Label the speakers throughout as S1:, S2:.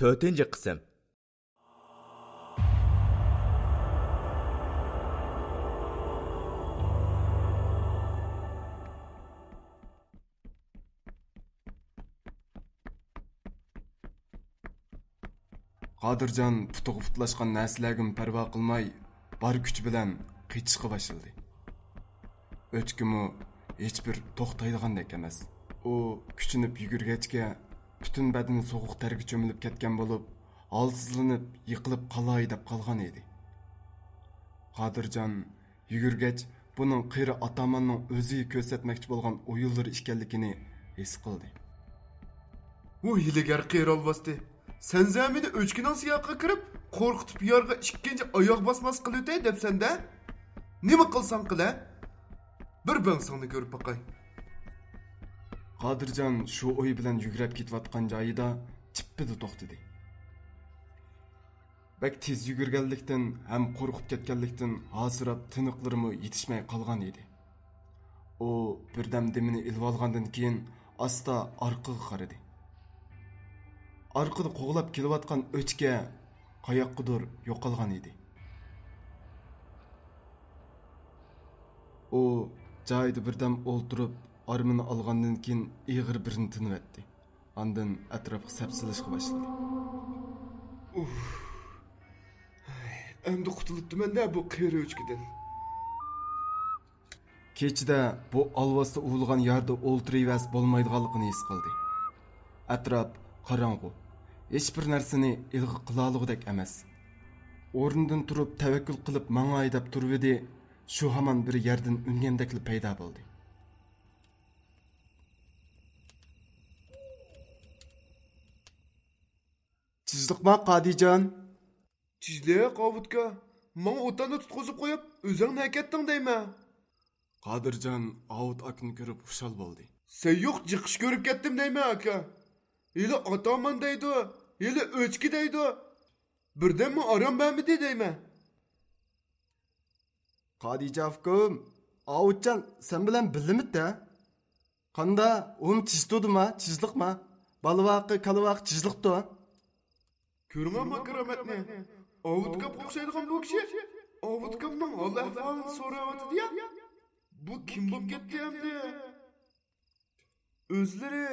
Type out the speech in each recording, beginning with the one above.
S1: 4-ci qism.
S2: Qadirjon putuğu putlashgan narsalarga parvo qilmay, bar kuch bilan qichishga boshladi. O'chkimi hech bir to'xtaydigandek emas. U kuchinib yugurgachga butun badani sovuq terga cho'milib ketgan bo'lib, holsizlanib, yiqilib qalay deb qolgan edi. Qadirjon yugurgach, buning qiri atamanning o'ziga ko'rsatmoqchi bo'lgan o'yinlar ekanligini his qildi.
S3: U hiligar qiri olmasdi. Sen zemini o'chkining siyoqqa kirib, qo'rqitib yorga ikkinchi oyoq bosmas qilutay debsan-da? Nima qilsang qila? Bir bangsingni ko'rib boqay.
S2: Qadirjon shu o'y bilan yugurib ketayotgan joyida chippida to'xtadi. Bak tez yugurganlikdan ham qo'rqib ketganlikdan hozirab tiniqlarimi yetishmay qolgan edi. U birdam demini ilib olgandan keyin asta orqaga qaradi. Arkada qo'g'lab kelayotgan o'chga qayoqqadir yo'qolgan edi. U joyida birdam o'ltirib, armini olgandan keyin ig'ir birini tinib etdi. Ondan atrofga sapsilishga boshladi.
S3: Endi qutulibdiman-da bu qiri o'chkidan.
S2: Kechida bu alvasda uvilgan yerda o'ltirivas bo'lmaydiganligini his qildi. Atrof qorong'u. Hech bir narsani ilg'i qila olgudek emas. O'rnidan turib tavakkul qilib mangay deb turibdi. Shu hamon bir yerdan ungandakli paydo bo'ldi. Tizliqma Qadijon.
S3: Tizliq qovutka. Men o'tanda tutqizib qo'yib, o'zing nakatding deyman.
S2: Qadirjon Avut akni ko'rib xushal bo'ldi.
S3: Sen yo'q jiqish ko'rib ketdim deyman aka. Eli ataman deydi, eli o'chki deydi. Birdanmi aram bermidi deyman.
S2: Qadijovkum, Avutjon sen bilan bilimit-da. Qanda tiztudima, tizliqma? Balvaqi, kalvaq tizliqdi.
S3: Ko'rganmi karamatni? Avutka o'xshaydigan bu kishi. Avutkamning Alloh falan so'rayotdi-ya. Bu kim bo'lib ketdi endi? O'zlari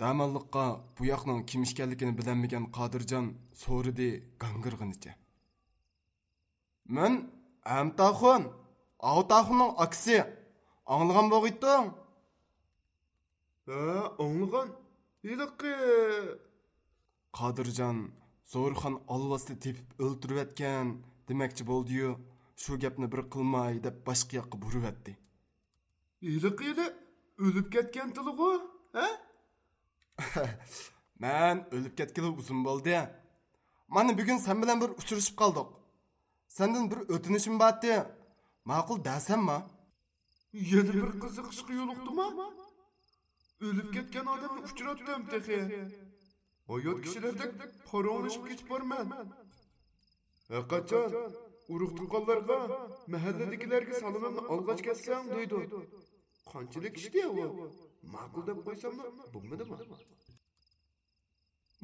S2: Damallıqqa bu yoqning kim ekanligini bilmagan Qadirjon so'ridi gangirg'inicha. Men Amtaxon, Avtaxonning aksi. Anglagan bo'g'itding?
S3: Anglagan. Yiliqi
S2: Qadirjon Zo'rxon alvasni tepib o'ltirib etgan demakchi bo'ldi-yu, shu gapni bir qilmay deb boshqa yoqqa burib etdi.
S3: Yiliqi o'lib ketgan tiligu, ha?
S2: Men o'lib ketgili uzun bo'ldi. Mana bugun sen bilan bir uchrashib qoldik. Sendan bir o'tinishim bordi. Ma'qul dasanmi?
S3: Yana bir qiziqishga yo'liqdimi? O'lib ketgan odamni uchratdim texi. Hayot kishilardek qorong'ilashib ketib borman. Qachon urug' tuqqanlarga, mahalladagilarga salomimni olg'ach kelsam deydi. Qanchalik ishdi u? Ma'qul deb qo'ysammi, bo'lmadimi?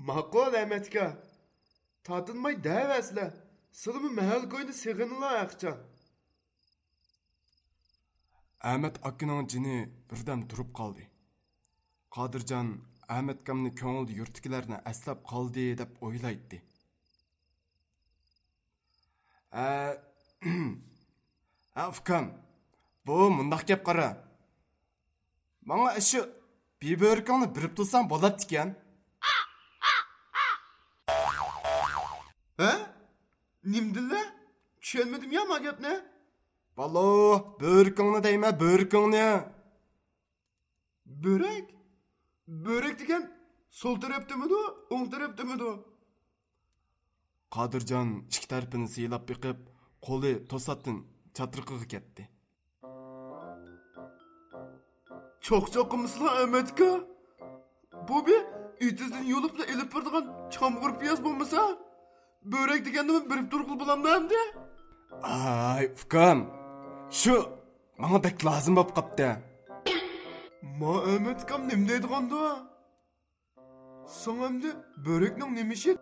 S3: Ma'qul Ahmadga. Tatinmay davaslar. Silimi mahal ko'yni sig'inlar aqcha.
S2: Ahmad akning jini birdan turib qoldi. Qadirjon Ahmad kamni ko'ngilda yurtkilarni aslab qoldi deb o'ylaydi. Afkam, bu mundaq gap qara. Menga shu biberkangni birib tursang bo'ladi ekan.
S3: Ha? Nimdilla? Tushunmadim ya ma gapni.
S2: Ballo, börkingni deyma, börkingni.
S3: Börek? Börek degan sol tarafdamidi, o'ng tarafdamidi?
S2: Qadirjon ikki tarafini siylab biqib, qo'li to'satdan chatirqiga ketdi.
S3: Çok qimsizlar Ahmadka. Bu bir itizdan yo'libla ilib turadigan chamg'ur piyoz bo'lmasa, börek deganni birib turqil bilamda endi.
S2: Ay, ukam. Shu menga bek lozim bo'lib qopti.
S3: Ma Ahmadkam nim deydiganda? Sanamda börekning nima ishi?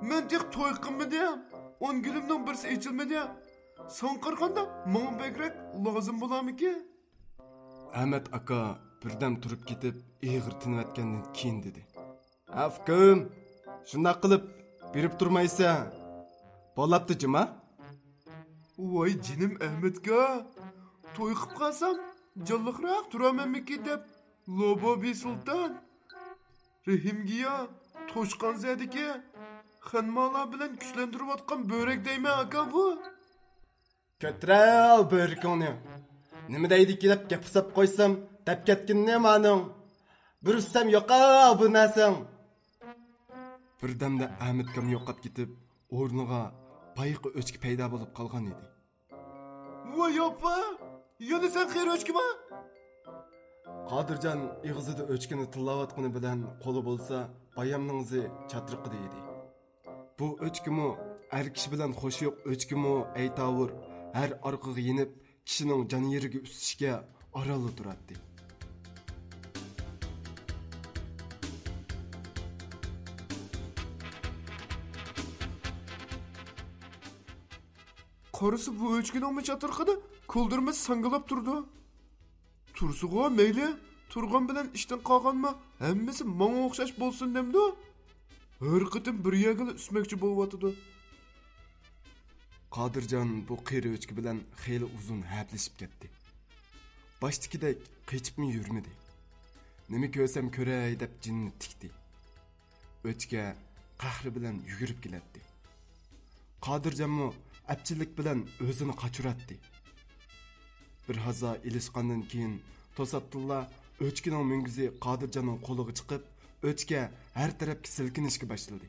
S3: Men tek to'y qilmadim. 10 gulimning birisi echilmadi. Son qirqanda menga bekrak lozim bo'larmiki?
S2: Ahmet aka birden turib ketib, ig'ir tinayotgandan keyin dedi. Afkim, shunday qilib berib turmaysa, bo'labdi jima?
S3: Voy jinim Ahmetga. To'y qilib qolsam, jalliqroq turamanmiki deb Lobobi Sultan Rahimgiya to'shqon zadiki xanmolar bilan kuchlantirayotgan börek deyman aka bu.
S2: Ko'tral börkingni. Nima deydi kelib gap hisob qo'ysam, deb ketginni maning. Bursam yo'qa bu narsang. Birdamda Ahmetgam yo'qab ketib, o'rniga bayqi o'chki paydo bo'lib qolgan edi.
S3: Voy opa, yana sen xayr o'chkima?
S2: Qodirjon ig'izida o'chkini tillayotgani bilan qo'li bo'lsa, bayamningzi chatirqidi edi. Bu o'chkimi er kishi bilan xo'sh yo'q o'chkimi aytavur, har orqaga yenib kishining jon yeriga usishga orali turadi.
S3: Qarısı bu o'chkining chatırqida ko'ldirmas sangilab turdi. Tursuga mayli, turgan bilan ishdan qolganmi, hammasi menga o'xshash bo'lsin demdi. Har qitim bir yagili usmoqchi bo'lyotdi.
S2: Qodirjon bu qeri o'chki bilan xeyli uzun haplashib ketdi. Boshtikidek qechibmi yurmadi. Nima ko'rsam ko'ray deb jinni tikdi. O'chga qahri bilan yugurib keladi. Qodirjonmi apchilik bilan o'zini qochiratdi. Bir hazo ilishgandan keyin to'satdilla o'chkining mingizi Qodirjonning qo'liga chiqib, o'chga har tarafga silkinishga boshladi.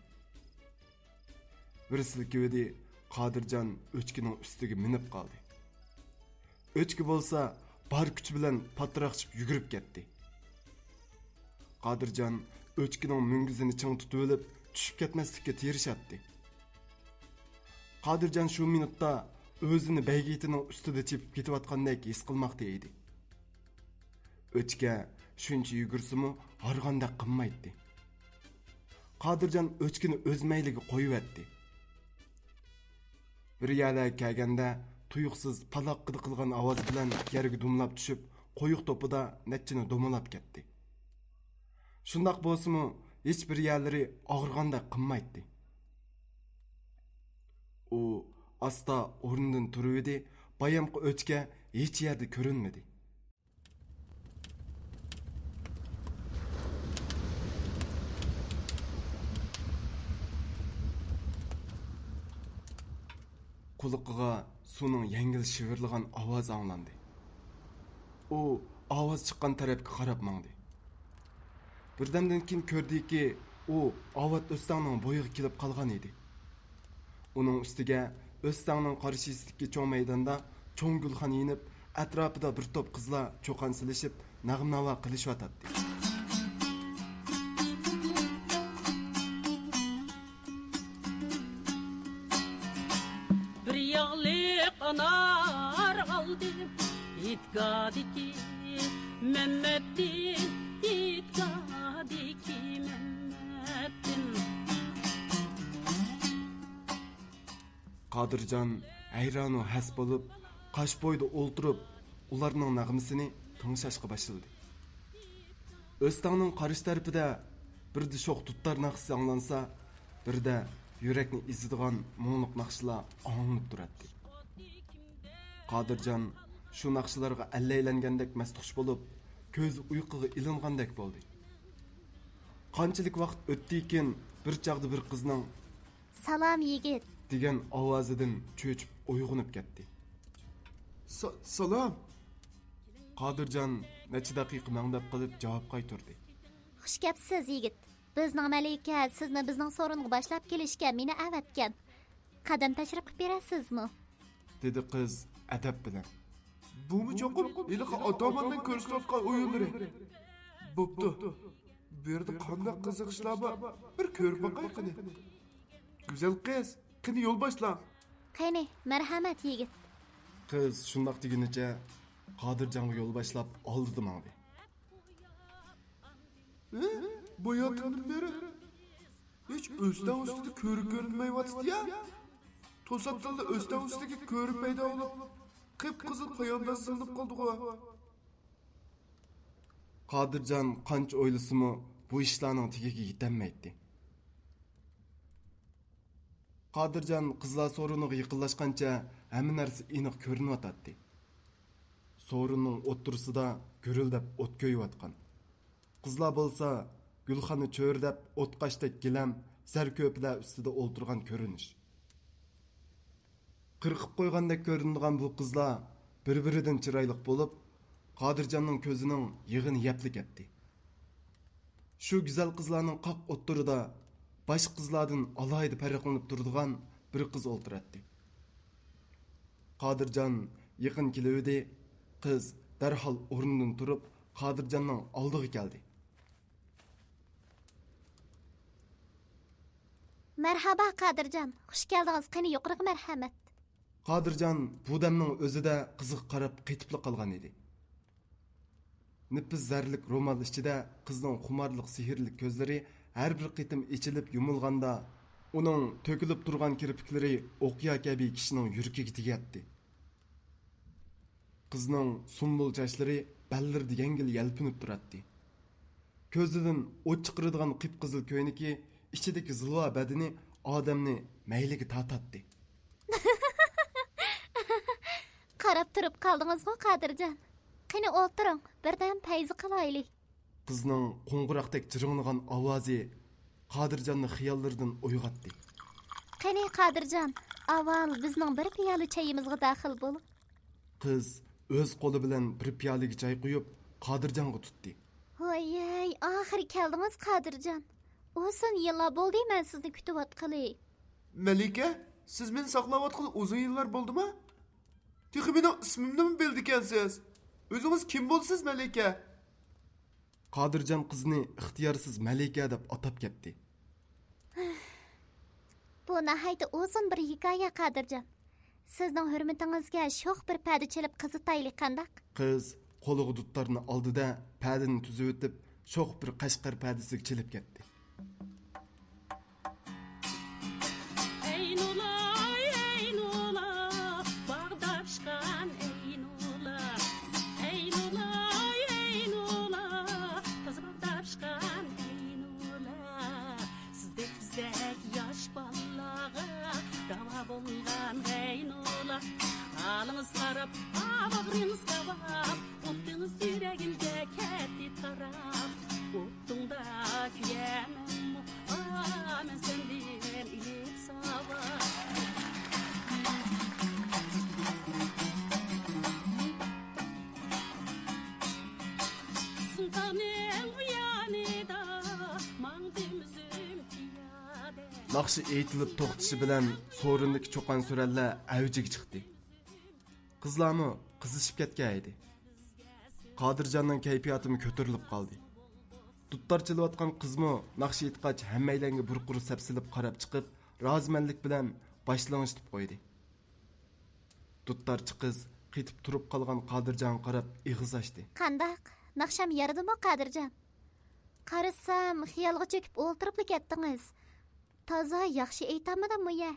S2: Bir silkivdi, Qodirjon o'chkining ustiga minib qoldi. O'chki bo'lsa, bar kuch bilan patroqchib yugurib ketdi. Qodirjon o'chkining mingizini ching tutib olib, tushib ketmaslikka tirishadi. Qodirjon shu minutda o'zini baygitining ustida chepib ketayotgandek his qilmoqda edi. O'chga shuncha yugursimi harganda qilmaydi. Qodirjon o'chkini o'z mayliga qo'yibdi. Bir yala kelganda tuyuqsiz paloqqida qilgan ovoz bilan yerga dumlab tushib, qo'yiq to'pida netchini domolab ketdi. Shundoq bo'lsa-mu, hech bir yerlari og'irganda qilmaydi. U asta o'rnidan turib edi, bayamqi o'chga hech yerda ko'rinmadi. Quliqiga suvning yengil shivirlagan ovoz anglandi. U ovoz chiqqan tarafga qarab mangdi. Birdamdan keyin ko'rdiki, u Avat O'stangning bo'yiga kelib qolgan edi. Uning ustiga O'stangning qarshisidagi cho'ng maydonda cho'ng gulxon yinib, atrofida bir to'p qizlar cho'qon silishib, nag'm-navo qilishyotdi.
S1: Bir yağlık anar aldı itgadiki Mehmet'in itgadiki Mehmet'in.
S2: Qodirjon hayronu has bo'lib, qosh bo'yida o'ltirib, ularning nag'misini tinglashga boshladi. O'stangning qarish tarafida birda sho'x tuttar naqshi anglansa, birda yurakni izdigan mo'nliq naqshlar anglanib turadi. Qodirjon shu naqshlarga allaylangandek mastuxsh bo'lib, ko'zi uyquga ilingandek bo'ldi. Qanchalik vaqt o'tdikin bir chaqda bir qizning
S4: "Salom yigit"
S2: degan ovozidan cho'chib uyg'onib ketdi.
S3: Salom.
S2: Qodirjon necha daqiqa mangdab qilib javob qaytardi.
S4: Xush kelibsiz yigit. Bizning malika sizni bizning so'ringa boshlab kelishga meni avatgan. Qadam tashrif qilib berasizmi?
S2: Dedi qiz adab bilan.
S3: Bu mu cho'qib, iliq otamandan ko'rsatgan o'yinlari. Bo'pti. Bu yerda qanday qiziqishlar bor? Bir ko'rib boqay qani. Go'zal qiz, qani yo'l boshla.
S4: Qani, marhamat yigit.
S2: Qiz shundoq degunicha Qodirjonga yo'l boshlab oldi mangdi.
S3: bayatından beri hiç Özden üstüde körü görünmeyivatı ya. Tosattalda Özden üstüdeki körü peyda olup kıpkızıl payanda sığınıp kaldık o.
S2: Kadircan qancha o'ylasimi bu ishlarning tagiga yetolmaydi. Qadirjon qizlar so'riniga yaqinlashgancha hamma narsa aniq ko'rinyotadi. So'rinning o'ttirisida gurildab o't ko'yayotgan. Qizlar bo'lsa gulxonni cho'rdab o'tqashdek gilam sarko'plar ustida o'ltirgan ko'rinish. Qirqib qo'ygandek ko'rinadigan bu qizlar bir-biridan chiroyli bo'lib, Qadirjonning ko'zining yig'ini yapli ketdi. Shu go'zal qizlarning qoq o'ttirida boshqa qizlardan alohida farqlanib turadigan bir qiz o'ltiradi. Qadirjon yaqin keluvdi. Qiz darhol o'rnidan turib Qadirjonning oldiga keldi.
S4: Merhaba Qadirjon, xush keldingiz. Qani yuqoriga marhamat.
S2: Qadirjon bu damning o'zida qiziq qarab qetibli qolgan edi. Nippiz zarlik ro'mol ichida qizning xumorliq sehrli ko'zlari har bir qitim ichilib yumilganda uning to'kilib turgan kirpiklari o'qiya kabi kishining yuragiga tegadi. Qizning sumbul sochlari ballarida yengil yalpinib turadi. Ko'zidan o't chiqaradigan qip-qizil ko'yniki ichidagi zilva badani odamni mayliga tortadi.
S4: Qarab turib qoldingizmi Qadirjon? Qani o'tiring, birdan payzi qilaylik.
S2: Qizning qo'ng'iroqdek jiringlagan ovozi Qadirjonning xiyollardan uyg'otdi.
S4: Qani Qadirjon, avval bizning bir piyola chayimizga daxil bo'l.
S2: Qiz o'z qo'li bilan bir piyolaga choy quyib Qadirjonga tutdi.
S4: Voy, oxiri keldingiz Qadirjon. O'sin yillar bo'ldi men sizni kutib otqili.
S3: Malika, siz meni saqlayotgan uzun yillar bo'ldimi? Texi mening ismimni mi bildikansiz? O'zingiz kim bo'lsiz Malika?
S2: Qadirjon qizni ixtiyorsiz Malika deb atab ketdi.
S4: Bu nahayda uzun bir hikoya Qadirjon. Sizning hurmatingizga sho'x bir padi chelib qizitaylik qandaq?
S2: Qiz qo'liga dutlarni oldida padini tuzib o'tib, sho'x bir qashqar padisiga chelib ketdi.
S1: Alınız qarab, bağrınız qabab, o'tdingiz yuragimga ketdi tarab. O'tdingda kuyamam, men sendan ilik sabab. Sultanın uyanida, mangdimizim piyade.
S2: Naqshi aytilib to'xtishi bilan so'rindagi cho'qan surallar avjiga chiqdi. Qizlarmi qizishib ketgan edi. Qadirjonning kayfiyatimi ko'tarilib qoldi. Dutlar chilayotgan qizmi naqshi aytqach hammaylarga bir quru sapsilib qarab chiqib, rozimanlik bilan boshlanish deb qo'ydi. Dutlarchi qiz qetib turib qolgan Qadirjon qarab ig'iz ochdi.
S4: Qandaq? Naqsham yaradimi Qadirjon? Qarasam, xiyolga cho'kib o'ltirib ketdingiz. Toza yaxshi aytamadim-mi ya?